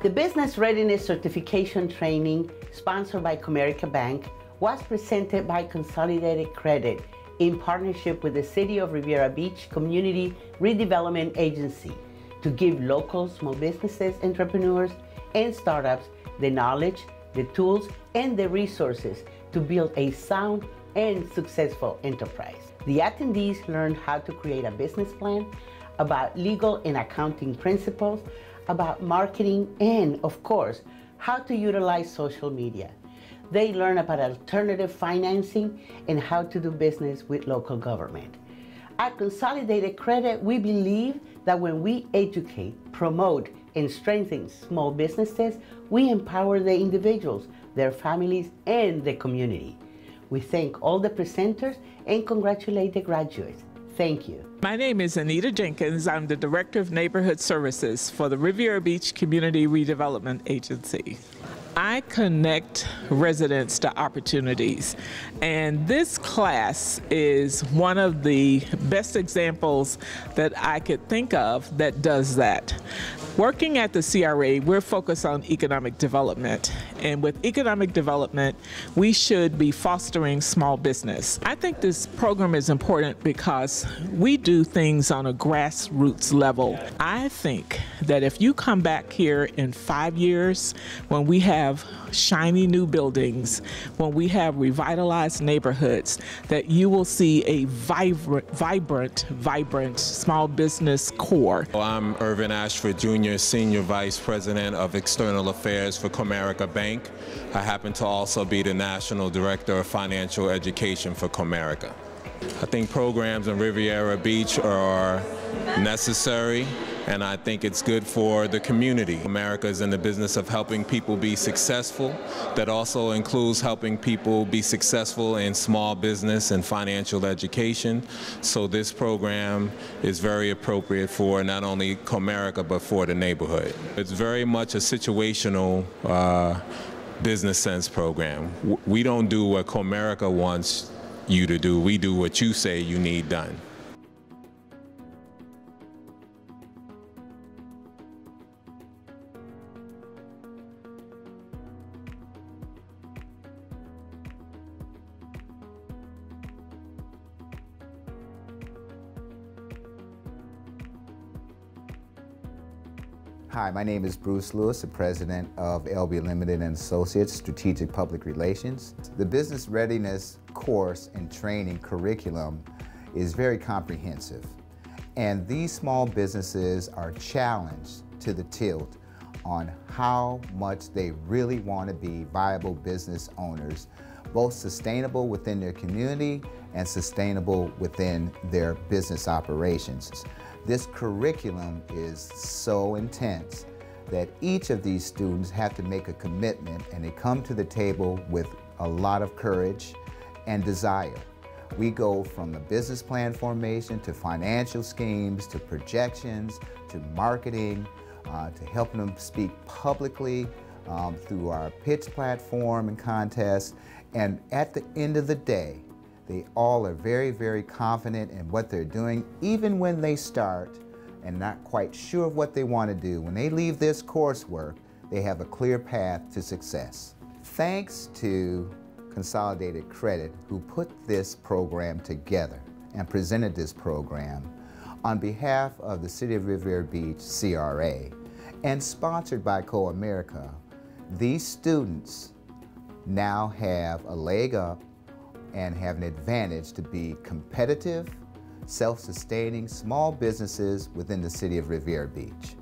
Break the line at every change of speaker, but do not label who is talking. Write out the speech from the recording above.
The Business Readiness Certification Training, sponsored by Comerica Bank, was presented by Consolidated Credit in partnership with the City of Riviera Beach Community Redevelopment Agency to give local small businesses, entrepreneurs, and startups the knowledge, the tools, and the resources to build a sound and successful enterprise. The attendees learned how to create a business plan, about legal and accounting principles, about marketing, and of course, how to utilize social media. They learn about alternative financing and how to do business with local government. At Consolidated Credit, we believe that when we educate, promote, and strengthen small businesses, we empower the individuals, their families, and the community. We thank all the presenters and congratulate the graduates. Thank you.
My name is Anita Jenkins. I'm the Director of Neighborhood Services for the Riviera Beach Community Redevelopment Agency. I connect residents to opportunities, and this class is one of the best examples that I could think of that does that. Working at the CRA, we're focused on economic development, and with economic development, we should be fostering small business. I think this program is important because we do things on a grassroots level. I think that if you come back here in 5 years, when we have shiny new buildings, when we have revitalized neighborhoods, that you will see a vibrant small business core.
Well, I'm Irvin Ashford Jr., Senior Vice President of External Affairs for Comerica Bank. I happen to also be the National Director of Financial Education for Comerica. I think programs in Riviera Beach are necessary, and I think it's good for the community. America is in the business of helping people be successful. That also includes helping people be successful in small business and financial education. So this program is very appropriate for not only Comerica, but for the neighborhood. It's very much a situational business sense program. We don't do what Comerica wants you to do. We do what you say you need done.
Hi, my name is Bruce Lewis, the president of LB Limited and Associates, Strategic Public Relations. The Business Readiness course and training curriculum is very comprehensive, and these small businesses are challenged to the tilt on how much they really want to be viable business owners, both sustainable within their community and sustainable within their business operations. This curriculum is so intense that each of these students have to make a commitment, and they come to the table with a lot of courage and desire. We go from the business plan formation to financial schemes to projections to marketing to helping them speak publicly through our pitch platform and contests. And at the end of the day, they all are very, very confident in what they're doing, even when they start and not quite sure of what they want to do. When they leave this coursework, they have a clear path to success. Thanks to Consolidated Credit, who put this program together and presented this program on behalf of the City of Riviera Beach CRA and sponsored by Comerica, these students now have a leg up and have an advantage to be competitive, self-sustaining small businesses within the City of Riviera Beach.